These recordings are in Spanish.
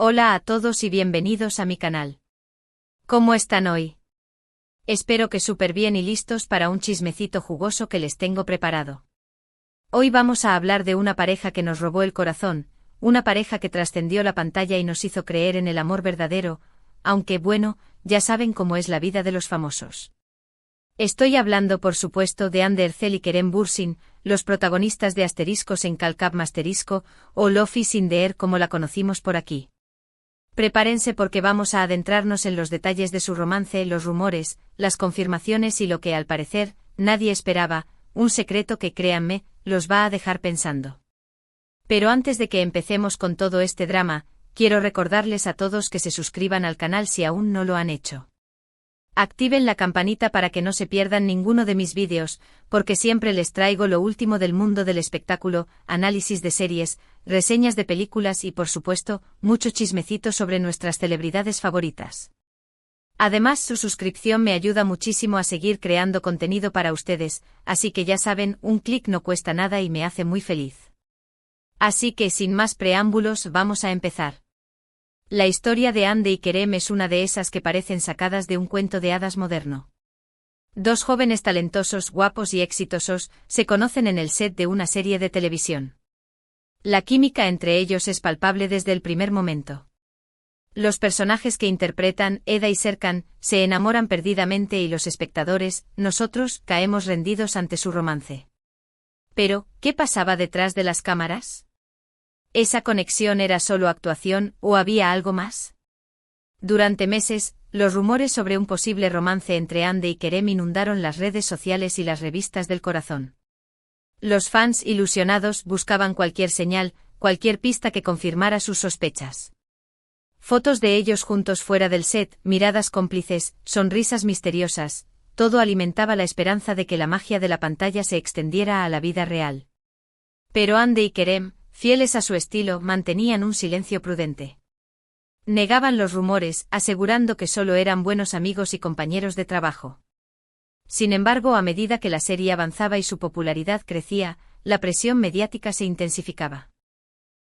Hola a todos y bienvenidos a mi canal. ¿Cómo están hoy? Espero que súper bien y listos para un chismecito jugoso que les tengo preparado. Hoy vamos a hablar de una pareja que nos robó el corazón, una pareja que trascendió la pantalla y nos hizo creer en el amor verdadero, aunque bueno, ya saben cómo es la vida de los famosos. Estoy hablando por supuesto de Hande Erçel y Kerem Bürsin, los protagonistas de Asteriscos en Kalkap Masterisco, o Love is in the Air como la conocimos por aquí. Prepárense porque vamos a adentrarnos en los detalles de su romance, los rumores, las confirmaciones y lo que al parecer, nadie esperaba, un secreto que créanme, los va a dejar pensando. Pero antes de que empecemos con todo este drama, quiero recordarles a todos que se suscriban al canal si aún no lo han hecho. Activen la campanita para que no se pierdan ninguno de mis vídeos, porque siempre les traigo lo último del mundo del espectáculo, análisis de series, reseñas de películas y por supuesto, mucho chismecito sobre nuestras celebridades favoritas. Además, su suscripción me ayuda muchísimo a seguir creando contenido para ustedes, así que ya saben, un clic no cuesta nada y me hace muy feliz. Así que sin más preámbulos vamos a empezar. La historia de Hande y Kerem es una de esas que parecen sacadas de un cuento de hadas moderno. Dos jóvenes talentosos, guapos y exitosos, se conocen en el set de una serie de televisión. La química entre ellos es palpable desde el primer momento. Los personajes que interpretan, Eda y Serkan, se enamoran perdidamente y los espectadores, nosotros, caemos rendidos ante su romance. Pero, ¿qué pasaba detrás de las cámaras? ¿Esa conexión era solo actuación o había algo más? Durante meses, los rumores sobre un posible romance entre Hande y Kerem inundaron las redes sociales y las revistas del corazón. Los fans ilusionados buscaban cualquier señal, cualquier pista que confirmara sus sospechas. Fotos de ellos juntos fuera del set, miradas cómplices, sonrisas misteriosas, todo alimentaba la esperanza de que la magia de la pantalla se extendiera a la vida real. Pero Hande y Kerem, fieles a su estilo, mantenían un silencio prudente. Negaban los rumores, asegurando que solo eran buenos amigos y compañeros de trabajo. Sin embargo, a medida que la serie avanzaba y su popularidad crecía, la presión mediática se intensificaba.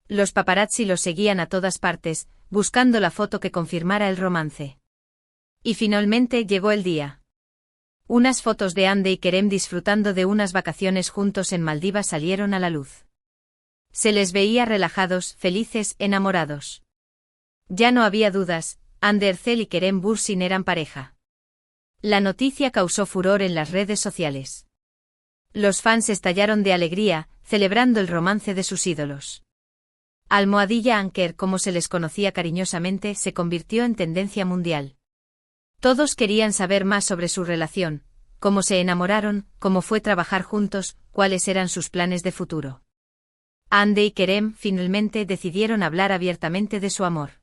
Los paparazzi los seguían a todas partes, buscando la foto que confirmara el romance. Y finalmente llegó el día. Unas fotos de Hande y Kerem disfrutando de unas vacaciones juntos en Maldivas salieron a la luz. Se les veía relajados, felices, enamorados. Ya no había dudas, Hande Erçel y Kerem Bürsin eran pareja. La noticia causó furor en las redes sociales. Los fans estallaron de alegría, celebrando el romance de sus ídolos. Almohadilla Anker, como se les conocía cariñosamente, se convirtió en tendencia mundial. Todos querían saber más sobre su relación, cómo se enamoraron, cómo fue trabajar juntos, cuáles eran sus planes de futuro. Hande y Kerem finalmente decidieron hablar abiertamente de su amor.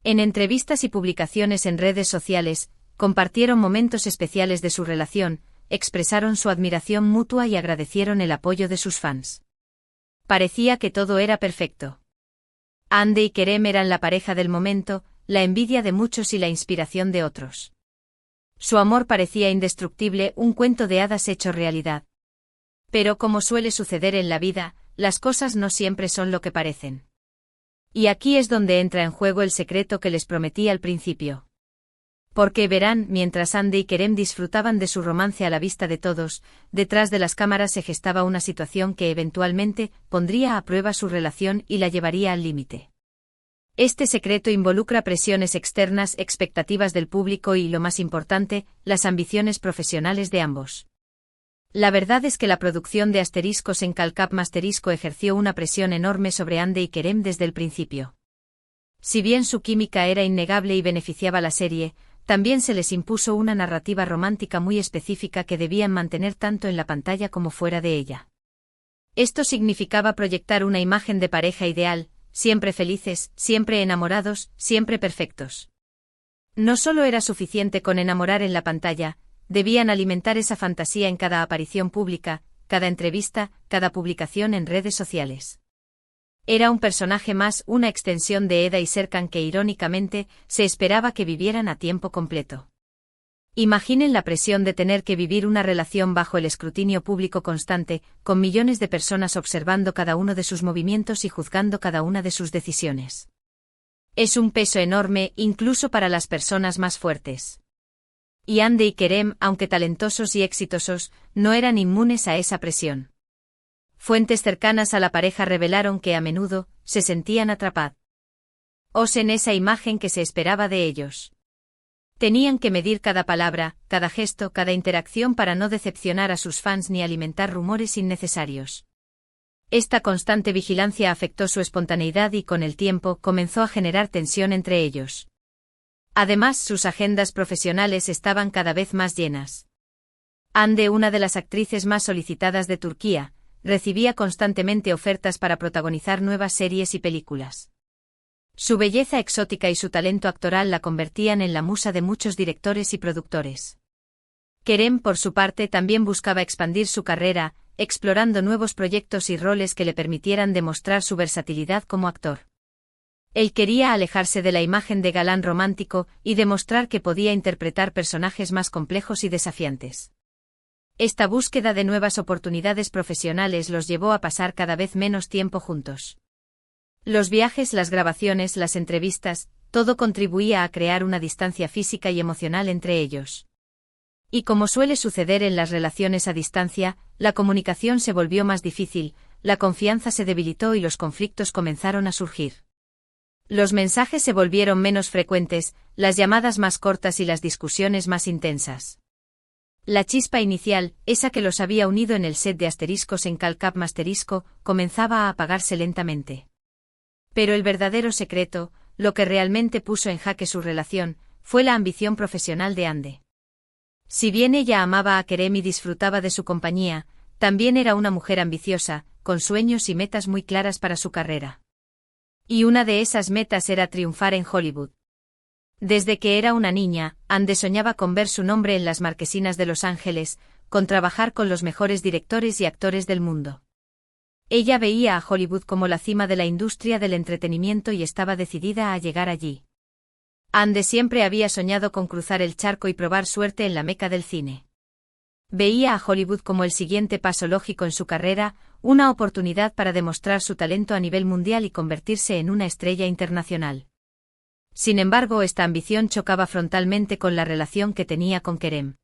En entrevistas y publicaciones en redes sociales, compartieron momentos especiales de su relación, expresaron su admiración mutua y agradecieron el apoyo de sus fans. Parecía que todo era perfecto. Hande y Kerem eran la pareja del momento, la envidia de muchos y la inspiración de otros. Su amor parecía indestructible, un cuento de hadas hecho realidad. Pero como suele suceder en la vida, las cosas no siempre son lo que parecen. Y aquí es donde entra en juego el secreto que les prometí al principio. Porque verán, mientras Hande y Kerem disfrutaban de su romance a la vista de todos, detrás de las cámaras se gestaba una situación que eventualmente pondría a prueba su relación y la llevaría al límite. Este secreto involucra presiones externas, expectativas del público y, lo más importante, las ambiciones profesionales de ambos. La verdad es que la producción de Asteriscos en Kalkap Masterisco ejerció una presión enorme sobre Hande y Kerem desde el principio. Si bien su química era innegable y beneficiaba la serie, también se les impuso una narrativa romántica muy específica que debían mantener tanto en la pantalla como fuera de ella. Esto significaba proyectar una imagen de pareja ideal, siempre felices, siempre enamorados, siempre perfectos. No solo era suficiente con enamorar en la pantalla, debían alimentar esa fantasía en cada aparición pública, cada entrevista, cada publicación en redes sociales. Era un personaje más, una extensión de Eda y Serkan que irónicamente, se esperaba que vivieran a tiempo completo. Imaginen la presión de tener que vivir una relación bajo el escrutinio público constante, con millones de personas observando cada uno de sus movimientos y juzgando cada una de sus decisiones. Es un peso enorme, incluso para las personas más fuertes. Y Andy y Kerem, aunque talentosos y exitosos, no eran inmunes a esa presión. Fuentes cercanas a la pareja revelaron que a menudo se sentían atrapados en esa imagen que se esperaba de ellos. Tenían que medir cada palabra, cada gesto, cada interacción para no decepcionar a sus fans ni alimentar rumores innecesarios. Esta constante vigilancia afectó su espontaneidad y con el tiempo comenzó a generar tensión entre ellos. Además, sus agendas profesionales estaban cada vez más llenas. Hande, una de las actrices más solicitadas de Turquía, recibía constantemente ofertas para protagonizar nuevas series y películas. Su belleza exótica y su talento actoral la convertían en la musa de muchos directores y productores. Kerem, por su parte, también buscaba expandir su carrera, explorando nuevos proyectos y roles que le permitieran demostrar su versatilidad como actor. Él quería alejarse de la imagen de galán romántico y demostrar que podía interpretar personajes más complejos y desafiantes. Esta búsqueda de nuevas oportunidades profesionales los llevó a pasar cada vez menos tiempo juntos. Los viajes, las grabaciones, las entrevistas, todo contribuía a crear una distancia física y emocional entre ellos. Y como suele suceder en las relaciones a distancia, la comunicación se volvió más difícil, la confianza se debilitó y los conflictos comenzaron a surgir. Los mensajes se volvieron menos frecuentes, las llamadas más cortas y las discusiones más intensas. La chispa inicial, esa que los había unido en el set de asteriscos en Calcap Masterisco, comenzaba a apagarse lentamente. Pero el verdadero secreto, lo que realmente puso en jaque su relación, fue la ambición profesional de Hande. Si bien ella amaba a Kerem y disfrutaba de su compañía, también era una mujer ambiciosa, con sueños y metas muy claras para su carrera. Y una de esas metas era triunfar en Hollywood. Desde que era una niña, Hande soñaba con ver su nombre en las marquesinas de Los Ángeles, con trabajar con los mejores directores y actores del mundo. Ella veía a Hollywood como la cima de la industria del entretenimiento y estaba decidida a llegar allí. Hande siempre había soñado con cruzar el charco y probar suerte en la meca del cine. Veía a Hollywood como el siguiente paso lógico en su carrera, una oportunidad para demostrar su talento a nivel mundial y convertirse en una estrella internacional. Sin embargo, esta ambición chocaba frontalmente con la relación que tenía con Kerem.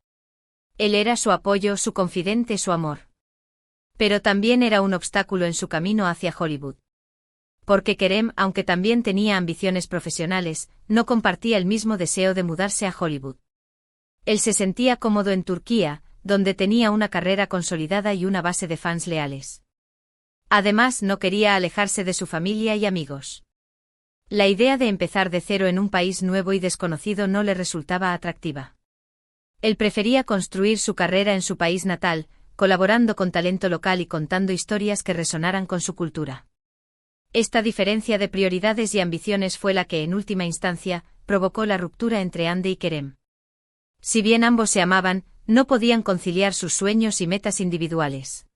Él era su apoyo, su confidente, su amor. Pero también era un obstáculo en su camino hacia Hollywood. Porque Kerem, aunque también tenía ambiciones profesionales, no compartía el mismo deseo de mudarse a Hollywood. Él se sentía cómodo en Turquía, donde tenía una carrera consolidada y una base de fans leales. Además, no quería alejarse de su familia y amigos. La idea de empezar de cero en un país nuevo y desconocido no le resultaba atractiva. Él prefería construir su carrera en su país natal, colaborando con talento local y contando historias que resonaran con su cultura. Esta diferencia de prioridades y ambiciones fue la que, en última instancia, provocó la ruptura entre Hande y Kerem. Si bien ambos se amaban, no podían conciliar sus sueños y metas individuales.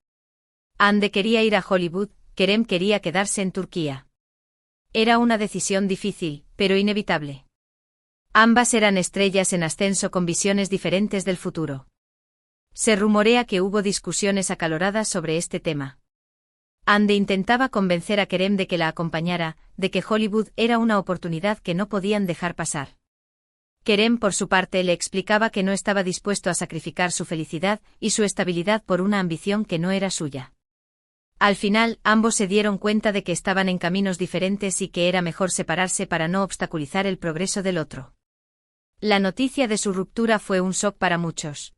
Hande quería ir a Hollywood, Kerem quería quedarse en Turquía. Era una decisión difícil, pero inevitable. Ambas eran estrellas en ascenso con visiones diferentes del futuro. Se rumorea que hubo discusiones acaloradas sobre este tema. Hande intentaba convencer a Kerem de que la acompañara, de que Hollywood era una oportunidad que no podían dejar pasar. Kerem, por su parte, le explicaba que no estaba dispuesto a sacrificar su felicidad y su estabilidad por una ambición que no era suya. Al final, ambos se dieron cuenta de que estaban en caminos diferentes y que era mejor separarse para no obstaculizar el progreso del otro. La noticia de su ruptura fue un shock para muchos.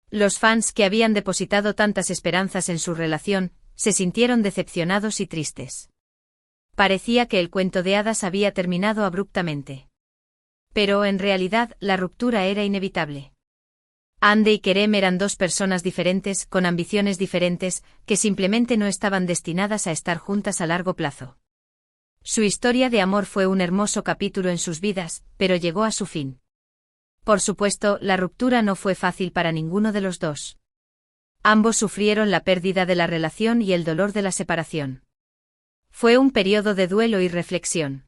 Los fans, que habían depositado tantas esperanzas en su relación, se sintieron decepcionados y tristes. Parecía que el cuento de hadas había terminado abruptamente. Pero en realidad, la ruptura era inevitable. Hande y Kerem eran dos personas diferentes, con ambiciones diferentes, que simplemente no estaban destinadas a estar juntas a largo plazo. Su historia de amor fue un hermoso capítulo en sus vidas, pero llegó a su fin. Por supuesto, la ruptura no fue fácil para ninguno de los dos. Ambos sufrieron la pérdida de la relación y el dolor de la separación. Fue un periodo de duelo y reflexión.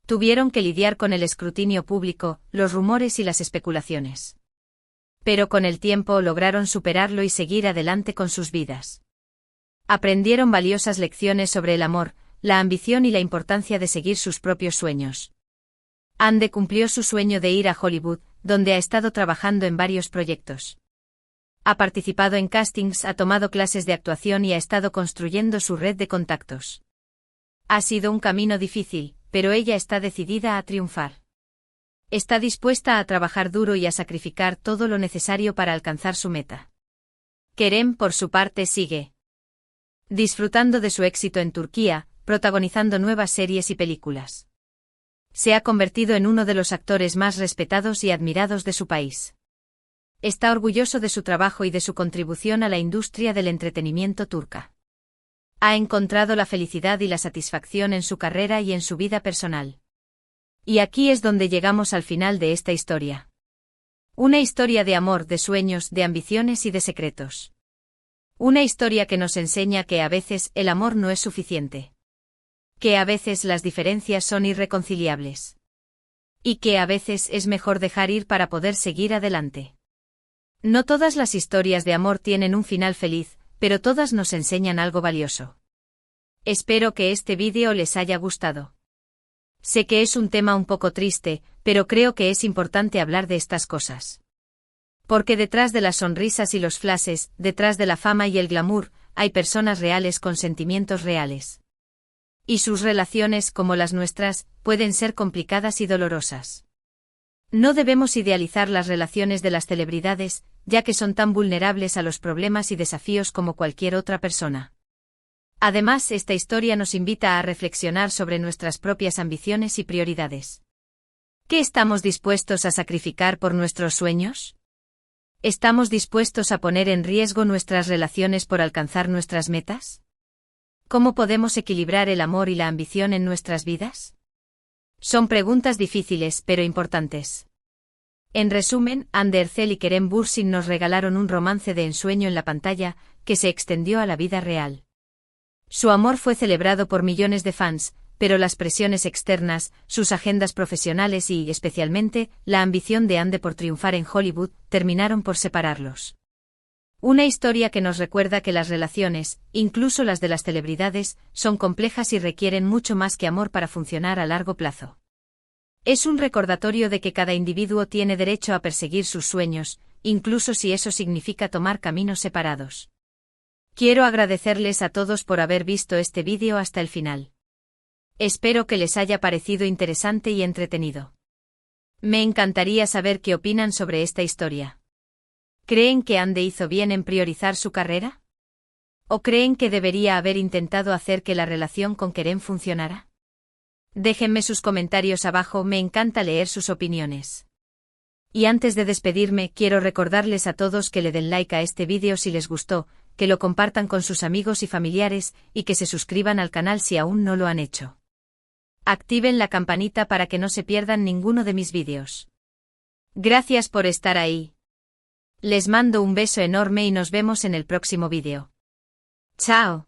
Tuvieron que lidiar con el escrutinio público, los rumores y las especulaciones. Pero con el tiempo lograron superarlo y seguir adelante con sus vidas. Aprendieron valiosas lecciones sobre el amor, la ambición y la importancia de seguir sus propios sueños. Ande cumplió su sueño de ir a Hollywood, donde ha estado trabajando en varios proyectos. Ha participado en castings, ha tomado clases de actuación y ha estado construyendo su red de contactos. Ha sido un camino difícil, pero ella está decidida a triunfar. Está dispuesta a trabajar duro y a sacrificar todo lo necesario para alcanzar su meta. Kerem, por su parte, sigue disfrutando de su éxito en Turquía, protagonizando nuevas series y películas. Se ha convertido en uno de los actores más respetados y admirados de su país. Está orgulloso de su trabajo y de su contribución a la industria del entretenimiento turca. Ha encontrado la felicidad y la satisfacción en su carrera y en su vida personal. Y aquí es donde llegamos al final de esta historia. Una historia de amor, de sueños, de ambiciones y de secretos. Una historia que nos enseña que a veces el amor no es suficiente. Que a veces las diferencias son irreconciliables. Y que a veces es mejor dejar ir para poder seguir adelante. No todas las historias de amor tienen un final feliz, pero todas nos enseñan algo valioso. Espero que este vídeo les haya gustado. Sé que es un tema un poco triste, pero creo que es importante hablar de estas cosas. Porque detrás de las sonrisas y los flashes, detrás de la fama y el glamour, hay personas reales con sentimientos reales. Y sus relaciones, como las nuestras, pueden ser complicadas y dolorosas. No debemos idealizar las relaciones de las celebridades, ya que son tan vulnerables a los problemas y desafíos como cualquier otra persona. Además, esta historia nos invita a reflexionar sobre nuestras propias ambiciones y prioridades. ¿Qué estamos dispuestos a sacrificar por nuestros sueños? ¿Estamos dispuestos a poner en riesgo nuestras relaciones por alcanzar nuestras metas? ¿Cómo podemos equilibrar el amor y la ambición en nuestras vidas? Son preguntas difíciles pero importantes. En resumen, Hande Erçel y Kerem Bürsin nos regalaron un romance de ensueño en la pantalla, que se extendió a la vida real. Su amor fue celebrado por millones de fans, pero las presiones externas, sus agendas profesionales y, especialmente, la ambición de Hande por triunfar en Hollywood, terminaron por separarlos. Una historia que nos recuerda que las relaciones, incluso las de las celebridades, son complejas y requieren mucho más que amor para funcionar a largo plazo. Es un recordatorio de que cada individuo tiene derecho a perseguir sus sueños, incluso si eso significa tomar caminos separados. Quiero agradecerles a todos por haber visto este vídeo hasta el final. Espero que les haya parecido interesante y entretenido. Me encantaría saber qué opinan sobre esta historia. ¿Creen que Hande hizo bien en priorizar su carrera? ¿O creen que debería haber intentado hacer que la relación con Kerem funcionara? Déjenme sus comentarios abajo, me encanta leer sus opiniones. Y antes de despedirme, quiero recordarles a todos que le den like a este vídeo si les gustó, que lo compartan con sus amigos y familiares, y que se suscriban al canal si aún no lo han hecho. Activen la campanita para que no se pierdan ninguno de mis vídeos. Gracias por estar ahí. Les mando un beso enorme y nos vemos en el próximo vídeo. ¡Chao!